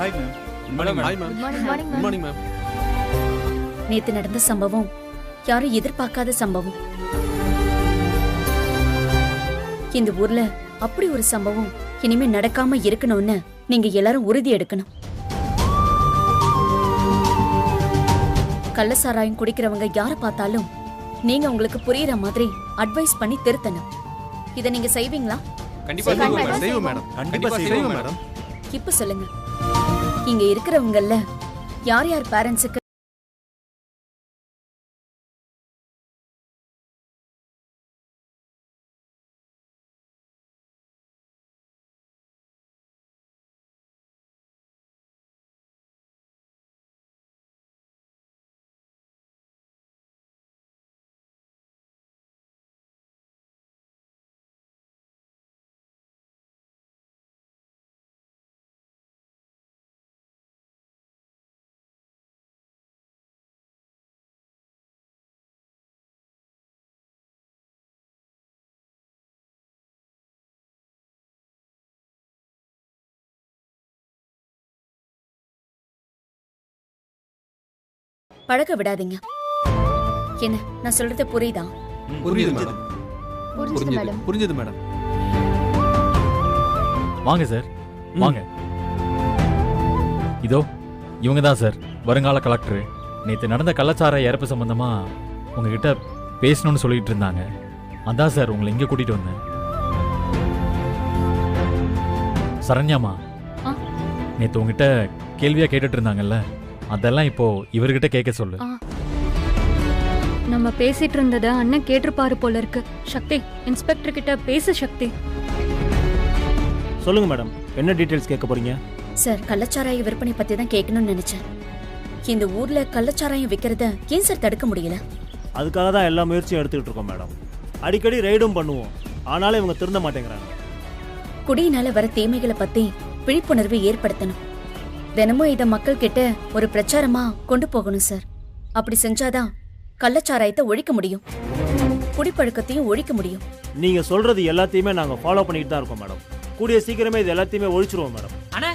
Hi ma'am. Hi ma'am. Good morning ma'am. நேத்து நடந்த சம்பவம் யாரும் எதிர்பார்க்காத சம்பவம். இந்த ஊர்ல அப்படி ஒரு சம்பவம் இனிமே நடக்காம இருக்கணும்னு நீங்க எல்லாரும் உறுதி எடுக்கணும். கள்ளசாராயம் குடிக்கிறவங்க யார பார்த்தாலும் நீங்க உங்களுக்கு புரியுற மாதிரி அட்வைஸ் பண்ணி திருத்தணும். இத நீங்க செய்வீங்களா? கண்டிப்பா செய்வோம் மேடம். கண்டிப்பா செய்வோம் மேடம். இப்ப சொல்லுங்க, இங்க இருக்கிறவங்கல்ல யார் யார் பேரண்ட்ஸுக்கு பழக்க விடாதீங்க. என்ன நான் சொல்றது புரியுதா? புரியுது மேடம். புரிஞ்சது மேடம். வாங்க சார், வாங்க. இதோ இவங்க தான் சார் வருங்கால கலெக்டர். நேற்று நடந்த கள்ளச்சாராய இறப்பு சம்பந்தமா உங்ககிட்ட பேசணும்னு சொல்லிட்டு இருந்தாங்க. அதான் சார் உங்களை இங்க கூட்டிட்டு வந்தேன். சரண்யாமா, நேற்று உங்ககிட்ட கேள்வியா கேட்டுட்டு இருந்தாங்கல்ல, அதெல்லாம் இப்போ இவர்கிட்ட கேட்க சொல்லு. நம்ம பேசிட்டு இருந்தத அண்ணன் கேட்டிருப்பாரு போல இருக்கு. சக்தி, இன்ஸ்பெக்டர் கிட்ட பேசு. சக்தி, சொல்லுங்க மேடம், என்ன டீடைல்ஸ் கேட்க போறீங்க? சார், கள்ளச்சாராய விற்பனை பத்தி தான் கேட்கணும்னு நினைச்சேன். இந்த ஊர்ல கள்ளச்சாராயம் விக்கிறத ஏன் சார் தடுக்க முடியல? அதுக்காக தான் எல்லா முயற்சியும் எடுத்துக்கிட்டு இருக்கோம் மேடம். அடிக்கடி ரைடும் பண்ணுவோம், ஆனாலும் இவங்க திருந்த மாட்டேங்கிறாங்க. குடியினால வர தீமைகளை பத்தி விழிப்புணர்வு ஏற்படுத்தணும். தினமும் இத மக்கள் கிட்ட ஒரு பிரச்சாரமா கொண்டு போகணும் சார். அப்படி செஞ்சாதான் கள்ளச்சாராயத்தை ஒழிக்க முடியும், குடிப்பழக்கத்தையும் ஒழிக்க முடியும். நீங்க சொல்றது எல்லாத்தையுமே நாங்க ஃபாலோ பண்ணிட்டு தான் இருக்கோம் மேடம். கூடிய சீக்கிரமே இது எல்லாத்தையுமே ஒழிச்சிருவோம் மேடம். அண்ணே,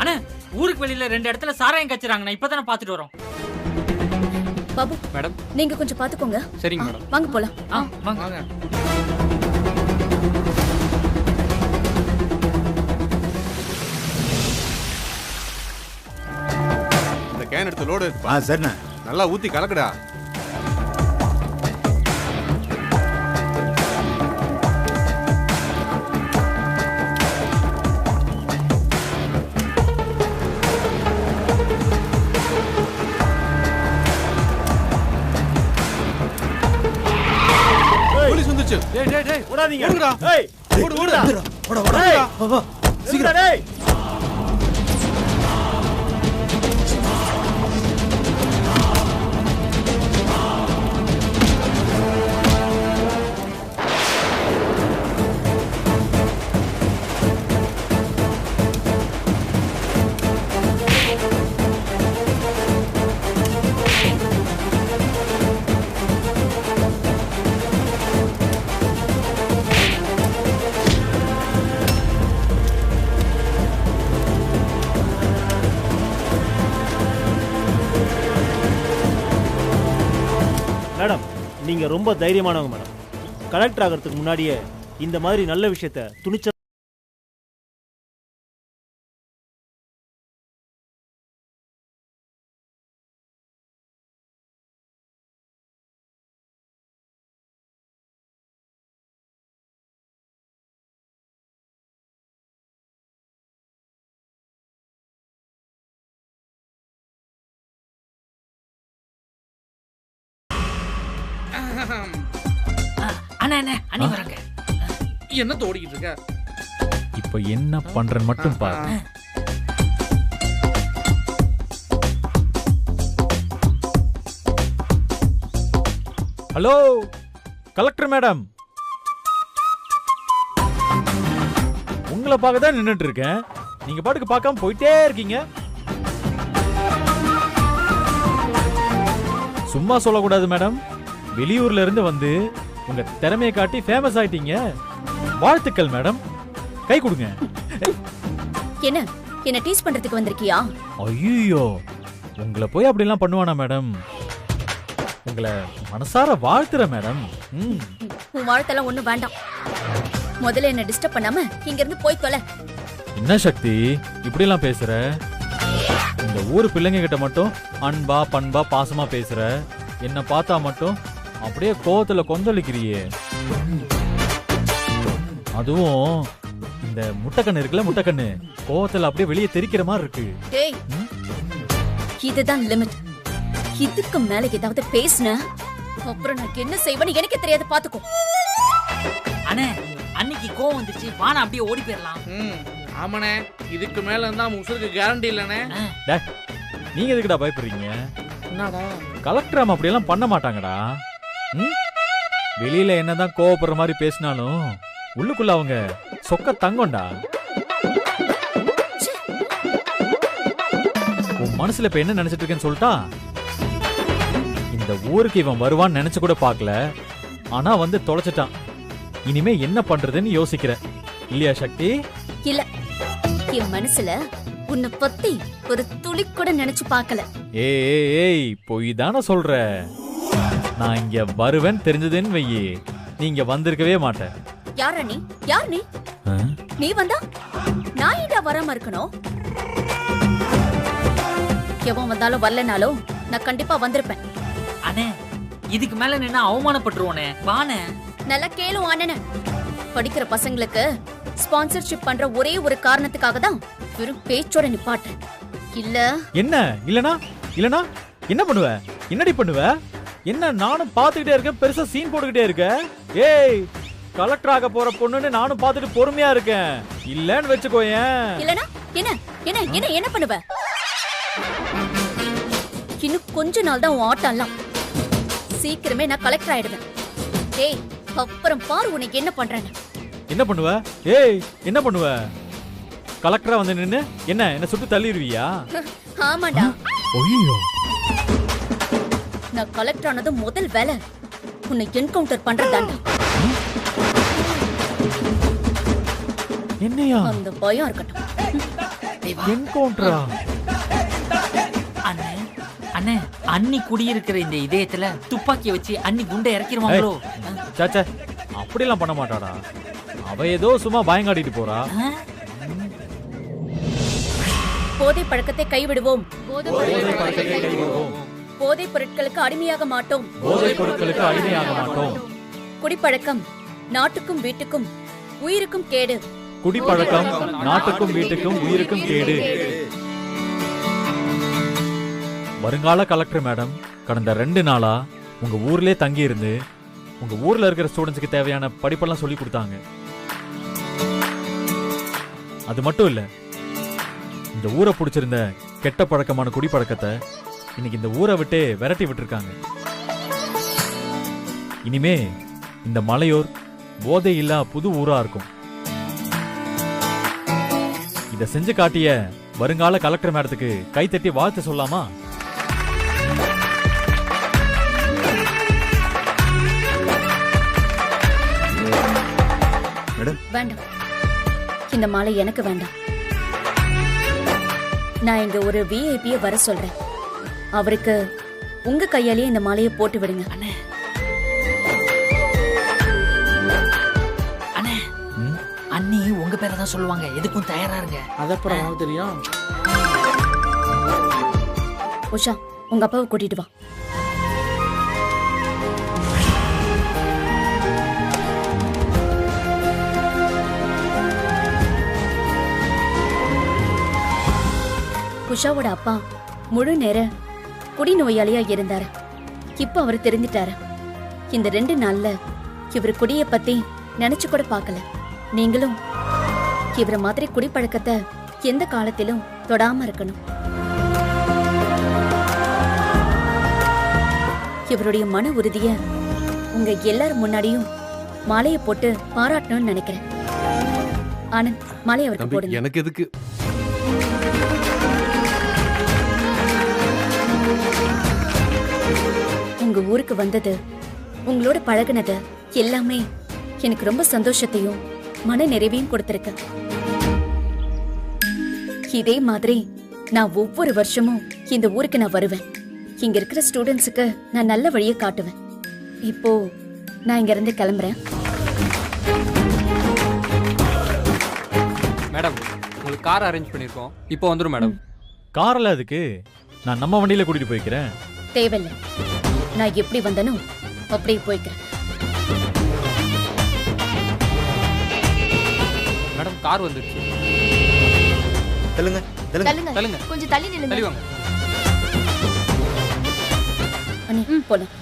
அண்ணே, ஊருக்கு வெளியில 2 இடத்துல சாராயம் கச்சுறாங்க. நான் இப்பதானே பாத்துட்டு வரோம். பாபு மேடம், நீங்க கொஞ்சம் பாத்துக்கோங்க. சரிங்க மேடம். வாங்க போலாம். வாங்க. இந்த கேன் எடுத்து லோடு. சரிண்ணா. நல்லா ஊத்தி கலக்குடா. போலீஸ் வந்துச்சு. டேய் டேய் டேய், ஓடாதீங்க. ஓடுடா. ஏய், ஓடு ஓடுடா. ஓட ஓட. வா சீக்கிரம் டேய். மேடம், நீங்க ரொம்ப தைரியமானவங்க மேடம். கலெக்டர் ஆகிறதுக்கு முன்னாடியே இந்த மாதிரி நல்ல விஷயத்தை துணிச்ச அண்ணே வராங்க. என்ன தோடிக்கிட்டு இருக்க? இப்ப என்ன பண்றேன்னு மட்டும் பாரு. ஹலோ கலெக்டர் மேடம், உங்களை பார்க்க தான் நின்னுட்டு இருக்கேன். நீங்க பாட்டுக்கு பார்க்காம போயிட்டே இருக்கீங்க. சும்மா சொல்லக்கூடாது மேடம். வெளியூர்ல இருந்து வந்து உங்க திறமையை காட்டி ஃபேமஸ் ஆயிட்டீங்க. வாழ்த்துக்கள் மேடம். கை கொடுங்க. என்ன என்ன டீஸ் பண்றதுக்கு வந்திருக்கியா? ஐயோ, உங்களை போய் அப்படிலாம் பண்ணுவானா மேடம்? உங்களை மனசார வாழ்த்துறேன் மேடம். உன் வாழ்த்தெல்லாம் ஒண்ணும் வேண்டாம். முதல்ல என்ன டிஸ்டர்ப் பண்ணாம இங்க இருந்து போய் தொலை. என்ன சக்தி இப்படிலாம் பேசுற? இந்த ஊர் பிள்ளைங்க கிட்ட மட்டும் அன்பா பண்பா பாசமா பேசுற, என்ன பார்த்தா மட்டும் அப்படியே கோவத்துல கொந்தளிக்கிறியே. அதுவும் இந்த முட்டைக்கண்ணு இருக்குல்ல, முட்டைக்கண்ணு கோவத்துல அப்படியே வெளியே தெரிக்கிற மாதிரி இருக்கு. டேய், இதுதான் லிமிட். இதுக்கு மேல ஏதாவது பேசுன அப்புறம் நான் என்ன செய்வேன்னு எனக்கே தெரியாது, பாத்துக்கோ. அண்ணே, அன்னைக்கு கோவம் வந்துச்சு, வானா அப்படியே ஓடி போயிடலாம். ஆமாண்ணே, இதுக்கு மேல இருந்தா உசுருக்கு கேரண்டி இல்லண்ணே. நீங்க எதுக்குடா பயப்படுறீங்க? என்னடா கலெக்டர் அம்மா அப்படியெல்லாம் பண்ண மாட்டாங்கடா. வெளியில என்னதான் கோவப்படுற மாதிரி பேசினாலும் உள்ளுக்குள்ள அவங்க சொக்க தங்கம்டா. உன் மனசுல இப்ப என்ன நினைச்சிட்டு இருக்கேன்னு சொல்லிட்டா? இந்த ஊருக்கு இவன் வருவான்னு நினைச்சு கூட பார்க்கல, ஆனா வந்து தொலைச்சிட்டான். இனிமே என்ன பண்றதுன்னு யோசிக்கிற இல்லையா சக்தி? இல்ல, என் மனசுல உன்னை பத்தி ஒரு துளி கூட நினைச்சு பார்க்கல. ஏய், பொய் தானே சொல்ற. நான் இங்க வருவேன்னு தெரிஞ்சதுன்னு வையே, நீங்க வந்திருக்கவே மாட்டேன். யாரா நீ? யார் நீ? நீ வந்தா நான் ஏன்டா வராம இருக்கணும்? எவன் வந்தாலும் வரலனாலும் நான் கண்டிப்பா வந்திருப்பேன். அண்ணே, இதுக்கு மேல நின்னா அவமானப்பட்டுருவோனே. வானே. நல்லா கேளு அண்ணன். படிக்கிற பசங்களுக்கு ஸ்பான்சர்ஷிப் பண்ற ஒரே ஒரு காரணத்துக்காக தான் வெறும் பேச்சோட நிப்பாட்டு. இல்ல என்ன இல்லனா இல்லனா என்ன பண்ணுவ? என்னடி பண்ணுவ? என்ன நானும் பாத்துக்கிட்டே இருக்கேன், பெருசா சீன் போட்டுக்கிட்டே இருக்க. ஏய், கலெக்டர் ஆக போற பொண்ணுன்னு நானும் பாத்துட்டு பொறுமையா இருக்கேன். இல்லன்னு வெச்சுக்கோயேன். இல்லனா என்ன என்ன என்ன என்ன பண்ணுவ? இன்னும் கொஞ்ச நாள் தான் உன் ஆட்டம்லாம். சீக்கிரமே நான் கலெக்டர் ஆயிடுவேன். ஏய், அப்புறம் பாரு உனக்கு என்ன பண்றேன்னு. என்ன பண்ணுவ? ஏய், என்ன பண்ணுவ? கலெக்டரா வந்து நின்னு என்ன சுட்டு தள்ளிடுவியா? ஆமாடா. ஐயோ, நான் கலெக்டர் ஆனது முதல் வேலை உன்னை என்கவுண்டர் பண்றதாண்டா. என்னையா? அந்த பயம் இருக்கட்டும். என்கவுண்டரா? அண்ணே, அண்ணே, அன்னி குடியிருக்கிற இந்த இதயத்துல துப்பாக்கி வச்சு அன்னி குண்டை இறக்கிடுவாங்களோ? சாச்சா, அப்படிலாம் பண்ண மாட்டாடா. அவ ஏதோ சும்மா பயங்காட்டிட்டு போறா. போதை பழக்கத்தை கைவிடுவோம். போதை போதை பொருட்களுக்கு அடிமையாக மாட்டோம். பொருட்களுக்கு அடிமையாக மாட்டோம். குடிப்பழக்கம் நாட்டுக்கும் வீட்டுக்கும் உயிருக்கும் கேடு. குடிப்பழக்கம் நாட்டுக்கும் வீட்டுக்கும் உயிருக்கும் கேடு. வருங்கால கலெக்டர் மேடம், கடந்த 2 நாளா உங்க ஊர்லயே தங்கி இருந்து உங்க ஊர்ல இருக்கிற ஸ்டூடெண்ட்ஸ்க்கு தேவையான படிப்பெல்லாம் சொல்லி கொடுத்தாங்க. அது மட்டும் இல்ல, இந்த ஊரை பிடிச்சிருந்த கெட்ட பழக்கமான குடிப்பழக்கத்தை இன்னைக்கு இந்த ஊரை விட்டு விரட்டி விட்டுருக்காங்க. இனிமே இந்த மலையோர் போதை இல்லா புது ஊரா இருக்கும். இத செஞ்சு காட்டிய வருங்கால கலெக்டர் மேடத்துக்கு கைத்தட்டி வாழ்த்து சொல்லாமா? வேண்டாம், இந்த மாலை எனக்கு வேண்டாம். நான் இங்க ஒரு விஐபிய வர சொல்றேன். அவருக்கு உங்க கையாலேயே இந்த மாலையை போட்டு விடுங்க. அண்ணே, அண்ணே, அண்ணி உங்க பேரை தான் சொல்லுவாங்க. எதுக்கும் தயாரா இருங்க. அதப்புறம் தெரியும். உஷா, உங்க அப்பாவை கூட்டிட்டு வா. உஷாவோட அப்பா முழு நேர குடிநோயாளியா இருந்தாரு. இப்ப அவர் தெரிஞ்சிட்டாரு. இந்த 2 நாள்ல இவர் குடிய பத்தி நினைச்சு கூட பார்க்கல. நீங்களும் இவர மாதிரி குடிப்பழக்கத்தை எந்த காலத்திலும் தொடாம இருக்கணும். இவருடைய மன உறுதிய உங்க எல்லாரும் முன்னாடியும் மாலையை போட்டு பாராட்டணும்னு நினைக்கிறேன். ஆனந்த், மாலையை அவருக்கு போடுங்க. எனக்கு எதுக்கு? உங்க ஊருக்கு வந்தது, உங்களோட பழகுனது எல்லாமே எனக்கு ரொம்ப சந்தோஷத்தையும் மன நிறைவையும் கொடுத்திருக்கு. இதே மாதிரி நான் ஒவ்வொரு வருஷமும் இந்த ஊருக்கு நான் வருவேன். இங்க இருக்கிற ஸ்டூடெண்ட்ஸுக்கு நான் நல்ல வழியை காட்டுவேன். இப்போ நான் இங்க இருந்து கிளம்புறேன். மேடம் உங்களுக்கு கார் அரேஞ்ச் பண்ணிருக்கோம், இப்போ வந்துரும் மேடம். காரில் அதுக்கு நான் நம்ம வண்டியில கூட்டிட்டு போய்க்கிறேன். தேவையில்லை, நான் எப்படி வந்தனோ அப்படியே போய்க்கிறேன். மேடம் கார் வந்துருச்சு. தள்ளுங்க தள்ளுங்க தள்ளுங்க, கொஞ்சம் தள்ளி நில்லுங்க. தள்ளி வாங்க. அண்ணி போலாம்.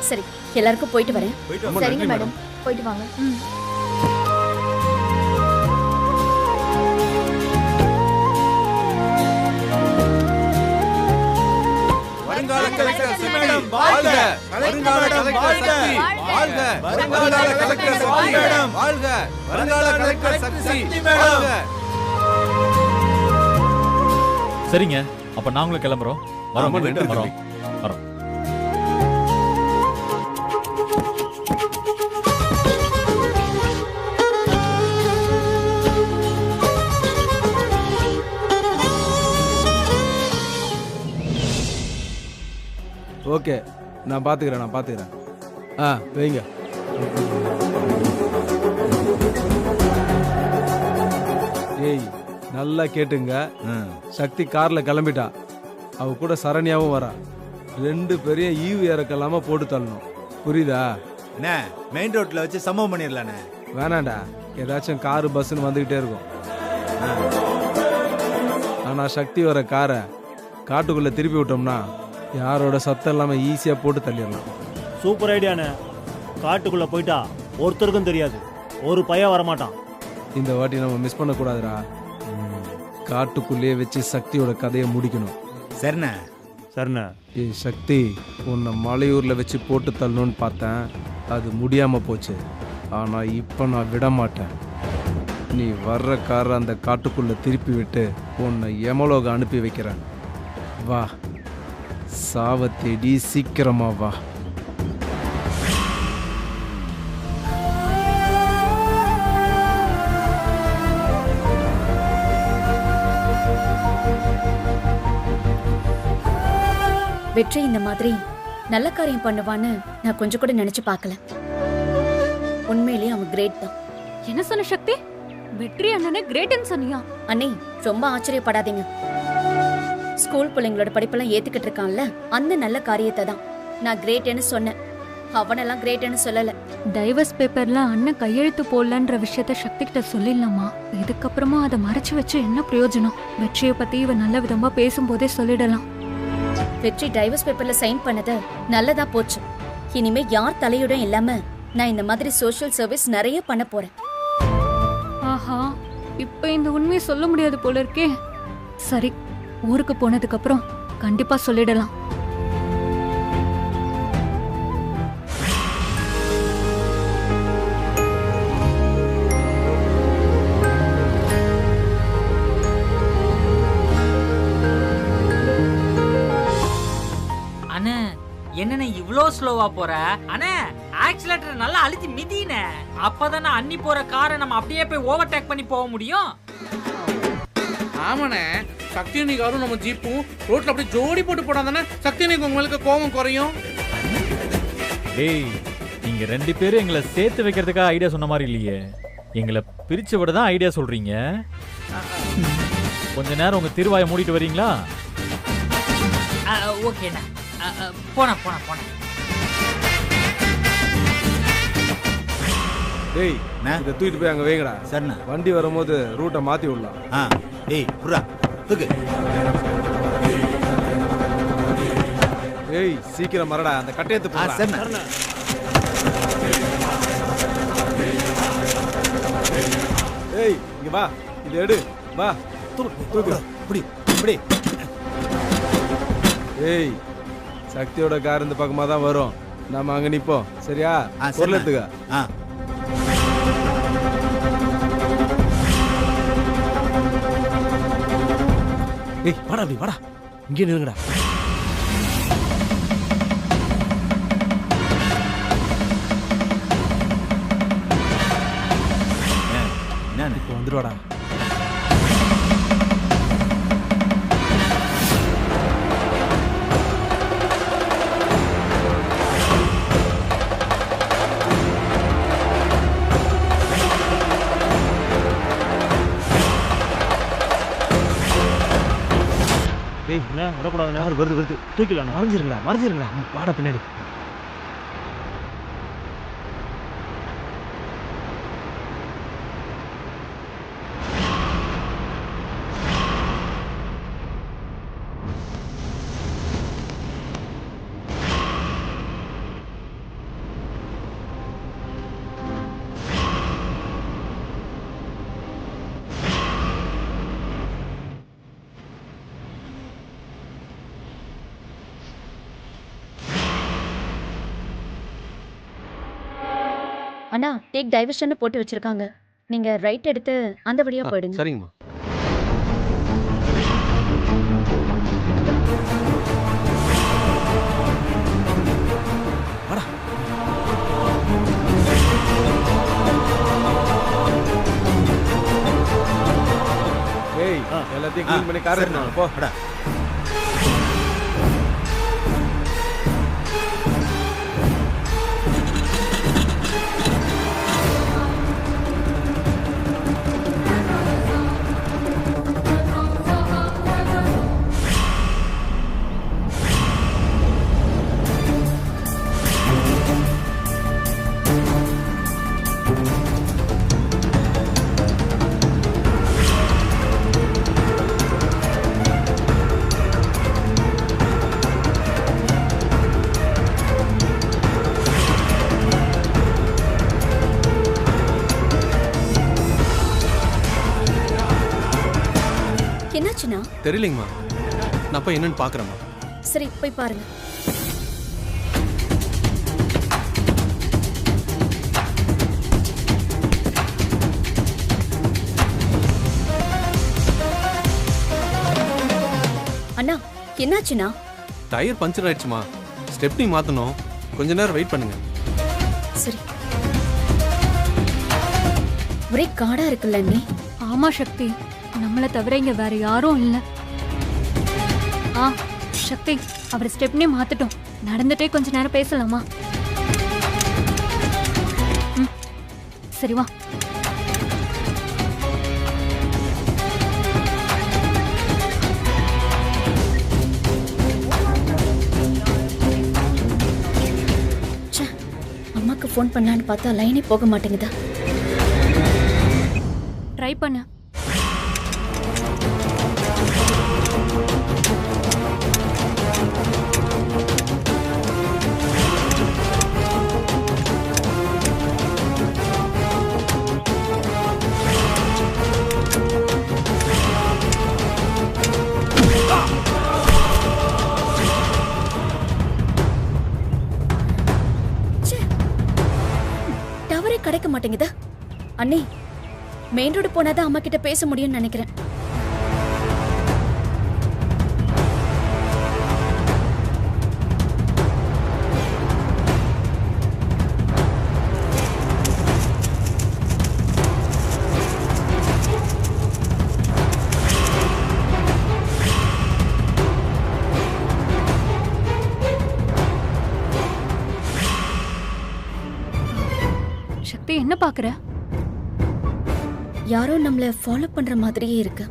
சரி, எல்லாருக்கும் போயிட்டு வரேன். சரிங்க மேடம், போயிட்டு வாங்க. வருங்கால கலெக்டர் சக்தி மேடம் வாழ்க! வருங்கால கலெக்டர் சக்தி வாழ்க! வருங்கால கலெக்டர் சக்தி மேடம் வாழ்க! வருங்கால கலெக்டர் சக்தி வாழ்க! சரிங்க, அப்ப நாங்களும் கிளம்புறோம். ரொம்ப வரோம் நன்றி வரோம் வரோம். ஓகே, நான் பார்த்துக்கிறேன். வைங்க. ஏய், நல்லா கேட்டுங்க. சக்தி கார்ல கிளம்பிட்டா. அவ கூட சரண்யாவும் வரா. 2 பெரிய ஈவு இறக்கலாம போட்டு தள்ளணும். புரியுதா? என்ன மெயின் ரோட்ல வச்சு சம்பவம் பண்ணிடலானே. வேணாண்டா, ஏதாச்சும் காரு பஸ்ன்னு வந்துகிட்டே இருக்கும். ஆனா சக்தி வர காரை காட்டுக்குள்ள திருப்பி விட்டோம்னா யாரோட சத்தம் இல்லாம ஈஸியா போட்டு தள்ளிடலாம். சூப்பர் ஐடியாண்ணே. காட்டுக்குள்ள போயிட்டா ஒருத்தருக்கும் தெரியாது, ஒரு பையன் வரமாட்டான். இந்த வாட்டி நம்ம மிஸ் பண்ணக்கூடாதுடா. காட்டுக்குள்ளேயே வச்சு சக்தியோட கதையை முடிக்கணும். சரிண்ணே. சரிண்ணே. ஏய் சக்தி, உன்னை மலையூர்ல வச்சு போட்டு தள்ளணும்னு பார்த்தேன், அது முடியாம போச்சு. ஆனா இப்ப நான் விட மாட்டேன். நீ வர்ற காரை அந்த காட்டுக்குள்ள திருப்பி விட்டு உன்னை யமலோக அனுப்பி வைக்கிறேன். வா, சாவ தேடி சீக்கிரமா வா. வெற்றி இந்த மாதிரி நல்ல காரியம் பண்ணுவான்னு நான் கொஞ்சம் கூட நினைச்சு பார்க்கல. உண்மையிலேயே அவன் கிரேட் தான். என்ன சொன்ன சக்தி? வெற்றி அண்ணனே கிரேட்னு சொன்னியா? அண்ணே, ரொம்ப ஆச்சரியப்படாதீங்க. ஸ்கூல் பிள்ளைங்களோட படிப்பெல்லாம் ஏத்துக்கிட்டு இருக்கான்ல, அந்த நல்ல காரியத்தை தான் நான் கிரேட்னு சொன்னேன். அவனெல்லாம் கிரேட்னு சொல்லல. டைவர்ஸ் பேப்பர்ல அண்ணன் கையெழுத்து போடலன்ற விஷயத்த சக்தி கிட்ட சொல்லிடலாமா? இதுக்கப்புறமா அதை மறைச்சு வச்சு என்ன பிரயோஜனம்? வெற்றியை பத்தி இவ நல்ல விதமா பேசும்போதே சொல்லிடலாம். வெற்றி டைவர்ஸ் பேப்பர்ல சைன் பண்ணது நல்லதா போச்சு. இனிமே யார் தலையுடன் இல்லாம நான் இந்த மாதிரி சோஷியல் சர்வீஸ் நிறைய பண்ண போறேன். ஆஹா, இப்ப இந்த உண்மையை சொல்ல முடியாது போல இருக்கே. சரி, ஊருக்கு போனதுக்கு அப்புறம் கண்டிப்பா சொல்லிடலாம். அண்ணே, என்னண்ணே இவ்ளோ ஸ்லோவா போற? அண்ணே, ஆக்சிலேட்டர் நல்லா அழுத்தி மிதினே. அப்பதானே அண்ணி போற காரை நம்ம அப்படியே போய் ஓவர்டேக் பண்ணி போக முடியும். ஆமாண்ணே, சக்தி அண்ணிக்காரும் நம்ம ஜீப்பும் ரோட்ல அப்படியே ஜோடி போட்டு போடாதானே சக்தி அண்ணிக்கு உங்களுக்கு கோபம் குறையும். டேய், நீங்க 2 பேரும் எங்களை சேர்த்து வைக்கிறதுக்காக ஐடியா சொன்ன மாதிரி இல்லையே. எங்களை பிரிச்சு விட தான் ஐடியா சொல்றீங்க. கொஞ்ச நேரம் உங்க திருவாயை மூடிட்டு வரீங்களா? ஓகேண்ணா, போன. டேய், இதை தூக்கிட்டு போய் அங்க வைங்கடா. சரிண்ணா. வண்டி வரும்போது ரூட்டை மாத்தி விடலாம். டேய் புறா தூக்கு. ஏய், சீக்கிரம் மறடா, அந்த கட்டையத்து போடா. சரிண்ணா. ஏய், இங்க வா, இது எடு. வா, தூக்கு. இப்படி. ஏய், சக்தியோட கார் இந்த பக்கமா தான் வரும். நாம அங்க நிப்போம். சரியா? பொருள் எடுத்துக்க. ஏய், வாடா. இங்கே நில்லுங்கடா. வந்துடுவாடா. டேய் என்ன விடக்கூடாதுண்ணா. வருது தூக்கிடலாம். மறைஞ்சிருங்களா வாடா பின்னாடி. அண்ணா டேக் டைவர்ஷன் போட்டு வச்சிருக்காங்க. நீங்க ரைட் எடுத்து அந்த வழியா போயிடுங்க. சரிங்கம்மா. ஏய் எல்லாத்தையும் க்ளீன் பண்ணி கார் எடுத்துட்டு போ. என்னாச்சுண்ணா? தெரியலங்கம்மா. நான் போய் என்னன்னு பாக்குறேம்மா. சரி போய் பாருங்க. அண்ணா என்னாச்சுண்ணா? டயர் பஞ்சர் ஆயிடுச்சுமா. ஸ்டெப்னி மாத்தணும். கொஞ்ச நேரம் வெயிட் பண்ணுங்க. சரி. ஒரே காடா இருக்குல்ல நீ? ஆமா சக்தி, நம்மளை தவிர இங்க வேற யாரும் இல்ல. சக்தி, அவர் ஸ்டெப்னே மாத்தட்டும். நடந்துட்டே கொஞ்ச நேரம் பேசலாமா? சரி வா. அம்மாக்கு ஃபோன் பண்ணலான்னு பார்த்தா லைனே போக மாட்டேங்குதா? ட்ரை பண்ண. டவரே கிடைக்க மாட்டேங்குதா? அண்ணி, மெயின் ரோடு போனாதான் அம்மா கிட்ட பேச முடியும்னு நினைக்கிறேன். சக்தி, என்ன பாக்குற? யாரோ நம்மள ஃபாலோ பண்ற மாதிரியே இருக்கு.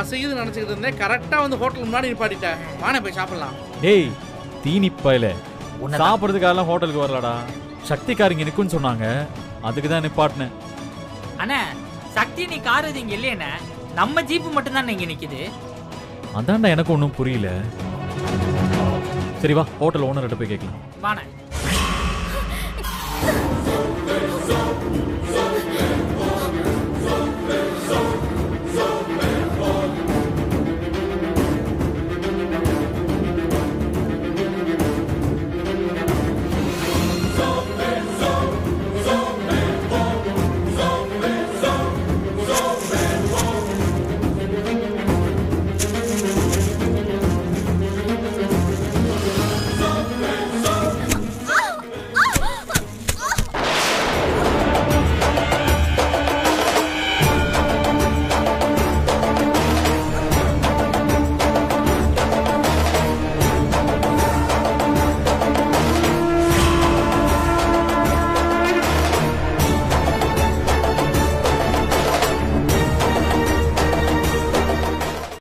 அசையுது நினைச்சுக்கிட்டு இருந்தேன், கரெக்டா வந்து ஹோட்டல் முன்னாடி நிப்பாட்டிட்டேன். வானே போய் சாப்பிடலாம். டேய் தீனி பயல, சாப்பிடுறதுக்காக ஹோட்டலுக்கு வரலடா. சக்திக்காரங்க நிக்குன்னு சொன்னாங்க, அதுக்கு தான் நிப்பாட்டினேன். அண்ணே சக்தி நீ கார் இது இங்க இல்லையண்ணே, நம்ம ஜீப்பு மட்டும் தான் இங்க நிக்குது. அதான்டா எனக்கு ஒன்றும் புரியல. சரி வா ஹோட்டல் ஓனர்கிட்ட போய் கேட்கலாம். வாண்ணே.